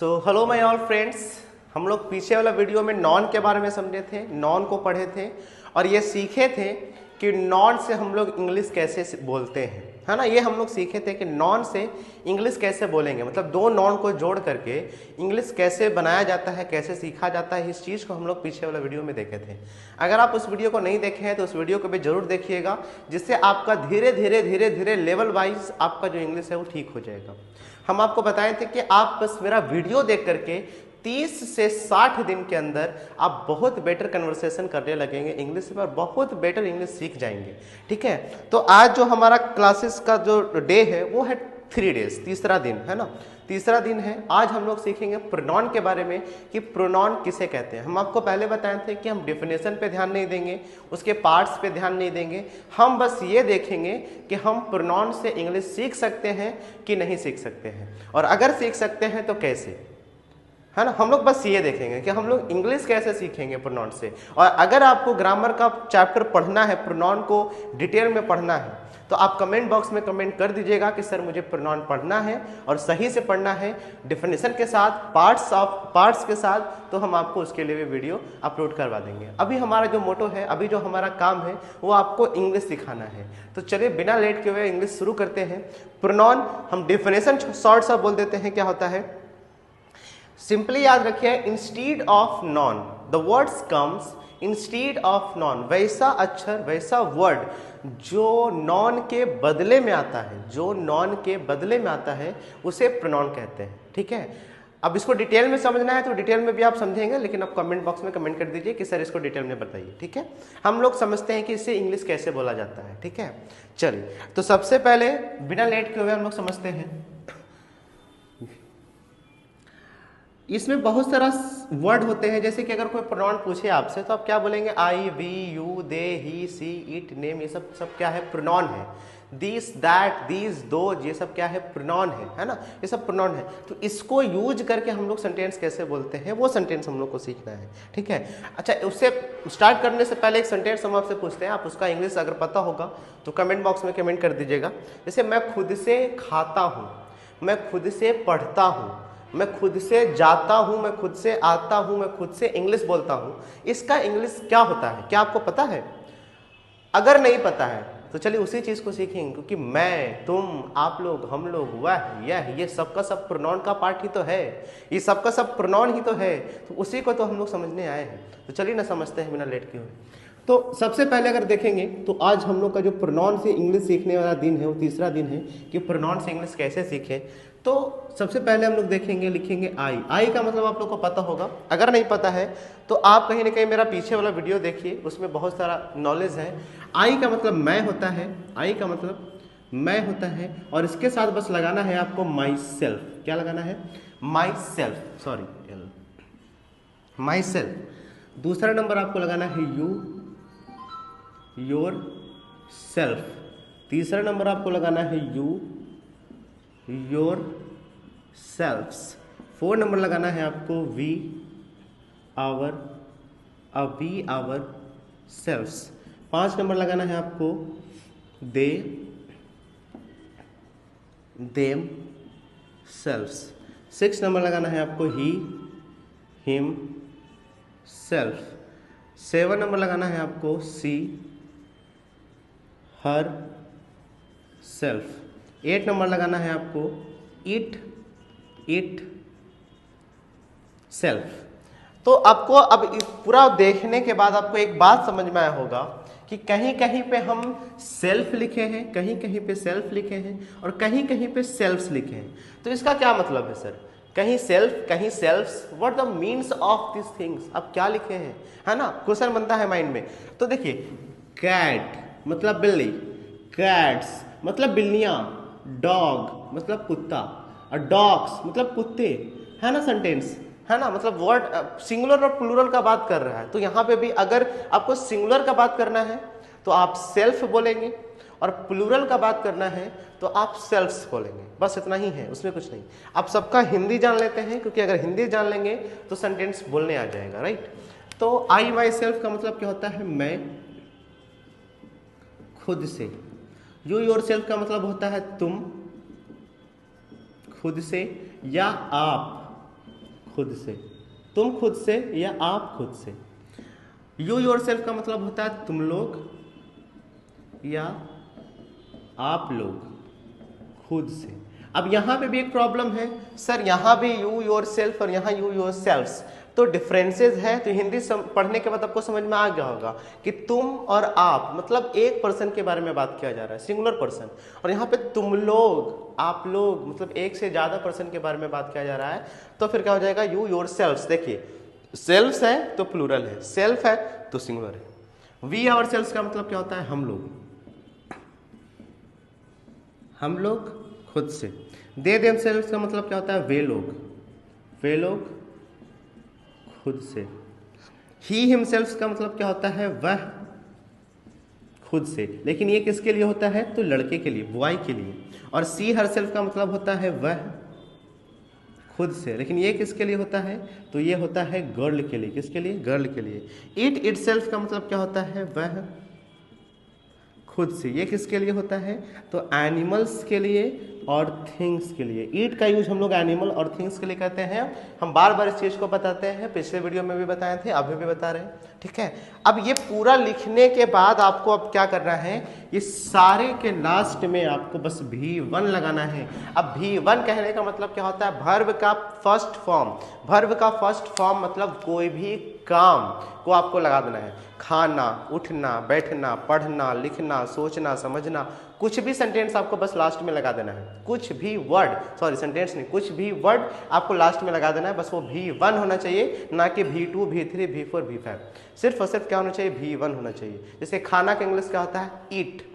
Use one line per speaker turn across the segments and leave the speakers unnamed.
Hello my all friends, हम लोग पीछे वाला वीडियो में नॉन के बारे में समझे थे, नॉन को पढ़े थे और ये सीखे थे कि नॉन से हम लोग इंग्लिश कैसे बोलते हैं, है ना। ये हम लोग सीखे थे कि नॉन से इंग्लिश कैसे बोलेंगे, मतलब दो नॉन को जोड़ करके इंग्लिश कैसे बनाया जाता है, कैसे सीखा जाता है। इस चीज़ को हम लोग पीछे वाला वीडियो में देखे थे। अगर आप उस वीडियो को नहीं देखे हैं तो उस वीडियो को भी जरूर देखिएगा, जिससे आपका धीरे धीरे लेवल वाइज आपका जो इंग्लिश है वो ठीक हो जाएगा। हम आपको बताए थे कि आप बस मेरा वीडियो देख करके 30 से 60 दिन के अंदर आप बहुत बेटर कन्वर्सेशन करने लगेंगे इंग्लिश में और बहुत बेटर इंग्लिश सीख जाएंगे, ठीक है। तो आज जो हमारा क्लासेस का जो डे है वो है 3 डेज, तीसरा दिन है ना, तीसरा दिन है। आज हम लोग सीखेंगे प्रोनाउन के बारे में कि प्रोनाउन किसे कहते हैं। हम आपको पहले बताए थे कि हम डेफिनेशन पे ध्यान नहीं देंगे, उसके पार्ट्स पे ध्यान नहीं देंगे, हम बस ये देखेंगे कि हम प्रोनाउन से इंग्लिश सीख सकते हैं कि नहीं सीख सकते हैं, और अगर सीख सकते हैं तो कैसे, है ना। हम लोग बस ये देखेंगे कि हम लोग इंग्लिश कैसे सीखेंगे प्रोनाउन से। और अगर आपको ग्रामर का चैप्टर पढ़ना है, प्रोनाउन को डिटेल में पढ़ना है, तो आप कमेंट बॉक्स में कमेंट कर दीजिएगा कि सर मुझे प्रोनाउन पढ़ना है और सही से पढ़ना है, डेफिनेशन के साथ, पार्ट्स के साथ, तो हम आपको उसके लिए भी वीडियो अपलोड करवा देंगे। अभी हमारा जो मोटो है, अभी जो हमारा काम है वो आपको इंग्लिश सिखाना है। तो चलिए बिना लेट के हुए इंग्लिश शुरू करते हैं। प्रोनाउन हम डेफिनेशन शॉर्ट सा बोल देते हैं, क्या होता है। सिंपली याद रखिए, instead of known the words comes instead of non, वैसा अक्षर, वैसा वर्ड जो नॉन के बदले में आता है, जो नॉन के बदले में आता है उसे प्रोनाउन कहते हैं, ठीक है। अब इसको डिटेल में समझना है तो डिटेल में भी आप समझेंगे, लेकिन आप कमेंट बॉक्स में कमेंट कर दीजिए कि सर इसको डिटेल में बताइए, ठीक है। हम लोग समझते हैं कि इससे इंग्लिश कैसे बोला जाता है, ठीक है। चलिए, तो सबसे पहले बिना लेट के हुए हम लोग समझते हैं। इसमें बहुत सारा वर्ड होते हैं, जैसे कि अगर कोई प्रोनाउन पूछे आपसे तो आप क्या बोलेंगे, I, we, you, they, he, she, it, name, ये सब क्या है, प्रोनाउन है। दिस, दैट, दीज, दोज, ये सब क्या है, प्रोनाउन है ना, ये सब प्रोनाउन है। तो इसको यूज करके हम लोग सेंटेंस कैसे बोलते हैं, वो सेंटेंस हम लोग को सीखना है, ठीक है। अच्छा, उससे स्टार्ट करने से पहले एक सेंटेंस हम आपसे पूछते हैं, आप उसका इंग्लिश अगर पता होगा तो कमेंट बॉक्स में कमेंट कर दीजिएगा। जैसे मैं खुद से खाता हूँ, मैं खुद से पढ़ता हूँ, मैं खुद से जाता हूं, मैं खुद से आता हूं, मैं खुद से इंग्लिश बोलता हूं, इसका इंग्लिश क्या होता है, क्या आपको पता है? अगर नहीं पता है तो चलिए उसी चीज को सीखेंगे, क्योंकि मैं, तुम, आप लोग, हम लोग, वह, यह, ये सबका सब प्रोनाउन का पार्ट ही तो है, ये सबका सब प्रोनाउन ही तो है, तो उसी को तो हम लोग समझने आए हैं। तो चलिए ना समझते हैं बिना लेट के हुए। तो सबसे पहले अगर देखेंगे तो आज हम लोग का जो प्रोनाउन से इंग्लिश सीखने वाला दिन है वो तीसरा दिन है कि प्रोनाउन से इंग्लिश कैसे सीखें। तो सबसे पहले हम लोग देखेंगे, लिखेंगे आई। आई का मतलब आप लोग को पता होगा, अगर नहीं पता है तो आप कहीं ना कहीं मेरा पीछे वाला वीडियो देखिए, उसमें बहुत सारा नॉलेज है। आई का मतलब मैं होता है, आई का मतलब मैं होता है, और इसके साथ बस लगाना है आपको माई सेल्फ। क्या लगाना है? My self, sorry, my self. दूसरा नंबर आपको लगाना है यू, योर सेल्फ। तीसरा नंबर आपको लगाना है यू, योर सेल्फ्स। 4 नंबर लगाना है आपको we, our, we, ourselves. 5 number लगाना है आपको दे, देम सेल्फ्स। 6 नंबर लगाना है आपको ही, हिम सेल्फ। 7 नंबर लगाना है आपको सी, हर सेल्फ। 8 नंबर लगाना है आपको इट, इट सेल्फ। तो आपको अब पूरा देखने के बाद आपको एक बात समझ में आया होगा कि कहीं कहीं पे हम सेल्फ लिखे हैं, कहीं कहीं पे सेल्फ लिखे हैं, और कहीं कहीं पे सेल्फ्स लिखे हैं। तो इसका क्या मतलब है सर? कहीं सेल्फ, कहीं selfs, what the means of this things, अब क्या लिखे हैं, है ना, क्वेश्चन बनता है माइंड में। तो देखिए, कैट मतलब बिल्ली, कैट्स मतलब बिल्लियां, डॉग मतलब कुत्ता, और डॉग्स मतलब कुत्ते, है ना सेंटेंस, है ना। मतलब वर्ड सिंगुलर और प्लूरल का बात कर रहा है। तो यहाँ पे भी अगर आपको सिंगुलर का बात करना है तो आप सेल्फ बोलेंगे, और प्लूरल का बात करना है तो आप सेल्फ्स बोलेंगे। बस इतना ही है, उसमें कुछ नहीं। आप सबका हिंदी जान लेते हैं, क्योंकि अगर हिंदी जान लेंगे तो सेंटेंस बोलने आ जाएगा, राइट। तो आई माई सेल्फ का मतलब क्या होता है? मैं खुद से। यू योर सेल्फ का मतलब होता है तुम खुद से, या आप खुद से, तुम खुद से या आप खुद से। यू योरसेल्फ का मतलब होता है तुम लोग या आप लोग खुद से। अब यहां पे भी एक प्रॉब्लम है सर, यहां भी यू योरसेल्फ और यहां यू योरसेल्व्स, तो डिफरेंसेस है। तो हिंदी पढ़ने के बाद आपको समझ में आ गया होगा कि तुम और आप मतलब एक पर्सन के बारे में बात किया जा रहा है, सिंगुलर पर्सन, और यहाँ पे तुम लोग आप लोग मतलब एक से ज्यादा पर्सन के बारे में बात किया जा रहा है। तो फिर क्या हो जाएगा, यू योरसेल्व्स। देखिए सेल्फ्स है तो प्लूरल है, सेल्फ है तो सिंगुलर है। वी आवरसेल्व्स का मतलब क्या होता है, हम लोग, हम लोग खुद से। दे देमसेल्व्स का मतलब क्या होता है, वे लोग, वे लोग खुद से। ही हिमसेल्व्स का मतलब क्या होता है, वह खुद से। लेकिन ये किसके लिए होता है, तो लड़के के लिए, बॉय के लिए। और सी हरसेल्फ का मतलब होता है वह खुद से, लेकिन ये किसके लिए होता है, तो ये होता है गर्ल के लिए। किसके लिए, गर्ल के लिए। इट इटसेल्फ का मतलब क्या होता है, वह खुद से। ये किसके लिए होता है, तो एनिमल्स के लिए और थिंग्स के लिए। ईट का यूज हम लोग एनिमल और थिंग्स के लिए करते हैं। हम बार बार इस चीज को बताते हैं, पिछले वीडियो में भी बताए थे, अभी भी बता रहे हैं, ठीक है। अब ये पूरा लिखने के बाद आपको अब क्या करना है, ये सारे के लास्ट में आपको बस V1 लगाना है। अब V1 कहने का मतलब क्या होता है, वर्ब का फर्स्ट फॉर्म। वर्ब का फर्स्ट फॉर्म मतलब कोई भी काम को आपको लगा देना है। खाना, उठना, बैठना, पढ़ना, लिखना, सोचना, समझना, कुछ भी सेंटेंस आपको बस लास्ट में लगा देना है। कुछ भी वर्ड, सॉरी सेंटेंस नहीं, कुछ भी वर्ड आपको लास्ट में लगा देना है। बस वो V1 होना चाहिए, ना कि V2, V3, V4, V5। सिर्फ और सिर्फ क्या होना चाहिए, V1 होना चाहिए। जैसे खाना का इंग्लिश क्या होता है, ईट।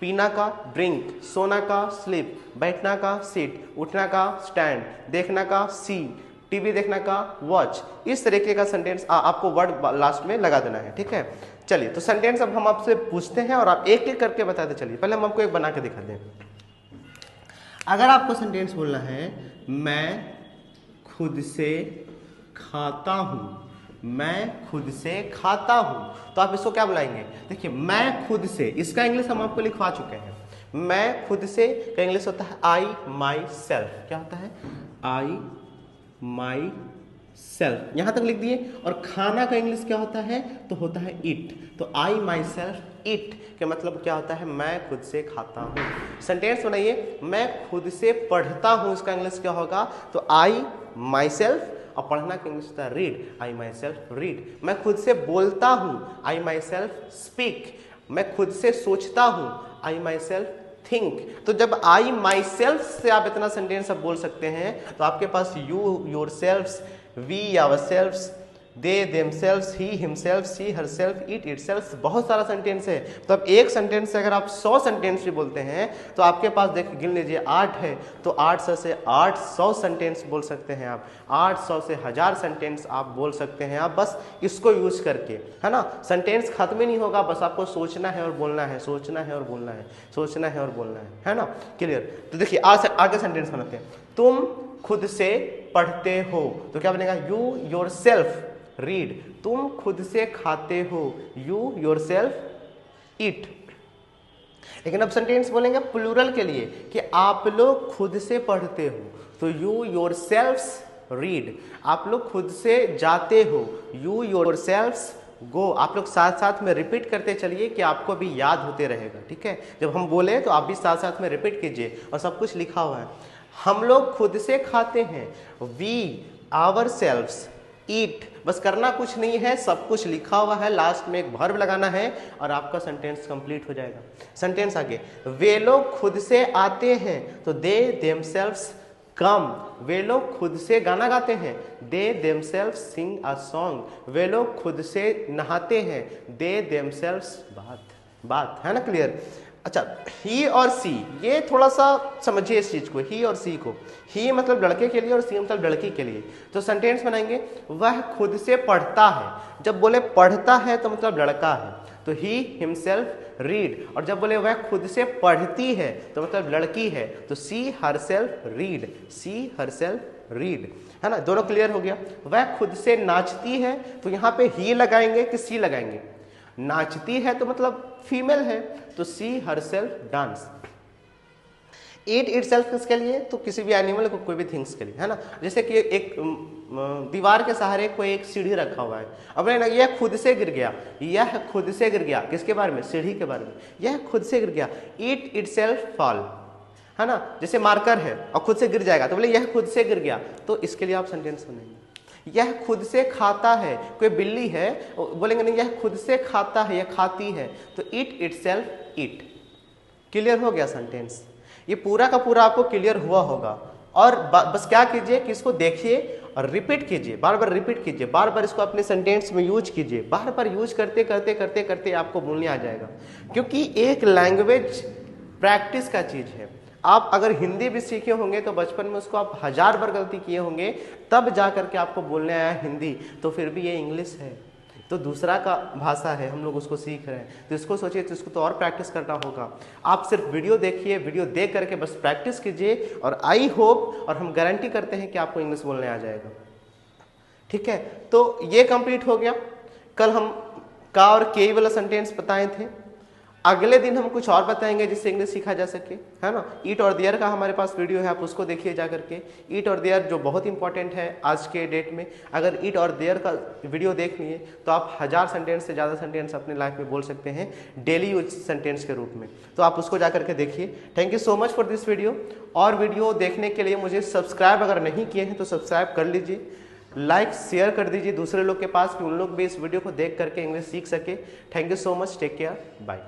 पीना का ड्रिंक, सोना का स्लीप, बैठना का सिट, उठना का स्टैंड, देखना का सी, टीवी देखना का वॉच। इस तरीके का सेंटेंस आपको वर्ड लास्ट में लगा देना है, ठीक है। चलिए तो सेंटेंस अब हम आपसे पूछते हैं और आप एक एक करके बताते चलिए। पहले हम आपको एक बना के दिखा दें। अगर आपको सेंटेंस बोलना है, मैं खुद से खाता हूं, मैं खुद से खाता हूं, तो आप इसको क्या बुलाएंगे, देखिए मैं खुद से, इसका इंग्लिश हम आपको लिखवा चुके हैं। मैं खुद से का इंग्लिश होता है आई माई सेल्फ। क्या होता है, आई माई सेल्फ, यहां तक लिख दिए। और खाना का इंग्लिश क्या होता है, तो होता है ईट। तो आई माई सेल्फ ईट का मतलब क्या होता है, मैं खुद से खाता हूं। सेंटेंस बनाइए, मैं खुद से पढ़ता हूं, इसका इंग्लिश क्या होगा, तो आई माई सेल्फ, और पढ़ना का इंग्लिश होता है read, I my self read. मैं खुद से बोलता हूं, आई माई सेल्फ स्पीक। मैं खुद से सोचता हूं, आई माई सेल्फ थिंक। तो जब आई माई सेल्फ से आप इतना सेंटेंस अब बोल सकते हैं, तो आपके पास you yourselves, we ourselves, they themselves, he himself, she herself, it itself, बहुत सारा सेंटेंस है। तो अब एक सेंटेंस से अगर आप 100 सेंटेंस भी बोलते हैं, तो आपके पास देखिए गिन लीजिए 8 है, तो 800 से 800 सेंटेंस बोल सकते हैं आप। 800 से 1000 सेंटेंस आप बोल सकते हैं आप, बस इसको यूज करके, है ना। सेंटेंस खत्म ही नहीं होगा, बस आपको सोचना है और बोलना है, सोचना है और बोलना है, सोचना है और बोलना है ना। क्लियर। तो देखिए आगे सेंटेंस बनाते हैं। तुम खुद से पढ़ते हो, तो क्या बनेगा, यू योरसेल्फ रीड। तुम खुद से खाते हो, यू योरसेल्फ ईट। लेकिन अब सेंटेंस बोलेंगे प्लूरल के लिए कि आप लोग खुद से पढ़ते हो, तो यू योरसेल्व्स रीड। आप लोग खुद से जाते हो, यू योरसेल्व्स गो। आप लोग साथ साथ में रिपीट करते चलिए कि आपको भी याद होते रहेगा, ठीक है। जब हम बोले तो आप भी साथ साथ में रिपीट कीजिए, और सब कुछ लिखा हुआ है। हम लोग खुद से खाते हैं, वी आवरसेल्व्स ईट। बस करना कुछ नहीं है, सब कुछ लिखा हुआ है, लास्ट में एक वर्ब लगाना है और आपका सेंटेंस कंप्लीट हो जाएगा। सेंटेंस आगे, वे लोग खुद से आते हैं, तो दे देमसेल्व्स कम। वे लोग खुद से गाना गाते हैं, they themselves Singh a song. वे लोग खुद से नहाते हैं, दे देमसेल्व्स बाथ, है ना। क्लियर। अच्छा, ही और सी, ये थोड़ा सा समझिए इस चीज को, ही और सी को। ही मतलब लड़के के लिए और सी मतलब लड़की के लिए। तो सेंटेंस बनाएंगे, वह खुद से पढ़ता है। जब बोले पढ़ता है तो मतलब लड़का है, तो ही हिमसेल्फ रीड। और जब बोले वह खुद से पढ़ती है तो मतलब लड़की है, तो सी हरसेल्फ रीड, सी हरसेल्फ रीड, है ना। दोनों क्लियर हो गया। वह खुद से नाचती है, तो यहाँ पे ही लगाएंगे कि सी लगाएंगे, नाचती है तो मतलब फीमेल है, तो सी हरसेल्फ डांस। ईट इटसेल्फ किसके लिए, तो किसी भी एनिमल को, कोई भी थिंग्स के लिए, है ना। जैसे कि एक दीवार के सहारे कोई एक सीढ़ी रखा हुआ है, अब यह खुद से गिर गया, यह खुद से गिर गया, किसके बारे में, सीढ़ी के बारे में, यह खुद से गिर गया, ईट इटसेल्फ फॉल, है ना। जैसे मार्कर है और खुद से गिर जाएगा तो बोले यह खुद से गिर गया, तो इसके लिए आप सेंटेंस बनेंगे। यह खुद से खाता है, कोई बिल्ली है, बोलेंगे नहीं यह खुद से खाता है, यह खाती है, तो ईट इटसेल्फ ईट। क्लियर हो गया सेंटेंस, ये पूरा का पूरा आपको क्लियर हुआ होगा। और बस क्या कीजिए कि इसको देखिए और रिपीट कीजिए, बार बार रिपीट कीजिए, बार बार इसको अपने सेंटेंस में यूज कीजिए, बार बार यूज करते करते करते करते आपको बोलने आ जाएगा। क्योंकि एक लैंग्वेज प्रैक्टिस का चीज है। आप अगर हिंदी भी सीखे होंगे तो बचपन में उसको आप 1000 बार गलती किए होंगे, तब जा करके आपको बोलने आया हिंदी, तो फिर भी ये इंग्लिश है, तो दूसरा का भाषा है, हम लोग उसको सीख रहे हैं, तो इसको सोचिए, तो इसको तो और प्रैक्टिस करना होगा। आप सिर्फ वीडियो देखिए, वीडियो देख करके बस प्रैक्टिस कीजिए, और आई होप और हम गारंटी करते हैं कि आपको इंग्लिश बोलने आ जाएगा। ठीक है, तो ये कंप्लीट हो गया। कल हम का और के वाला सेंटेंस बताए थे, अगले दिन हम कुछ और बताएंगे जिससे इंग्लिश सीखा जा सके, है ना। ईट और देयर का हमारे पास वीडियो है, आप उसको देखिए जा करके। ईट और देयर जो बहुत इंपॉर्टेंट है आज के डेट में, अगर ईट और देयर का वीडियो देख लिए तो आप 1000 सेंटेंस से ज़्यादा सेंटेंस अपने लाइफ में बोल सकते हैं डेली यूज सेंटेंस के रूप में, तो आप उसको जा करके देखिए। Thank you so much for this video. और वीडियो देखने के लिए मुझे सब्सक्राइब अगर नहीं किए हैं तो सब्सक्राइब कर लीजिए, लाइक शेयर कर दीजिए दूसरे लोग के पास कि उन लोग भी इस वीडियो को देख करके इंग्लिश सीख सके। Thank you so much, take care, bye.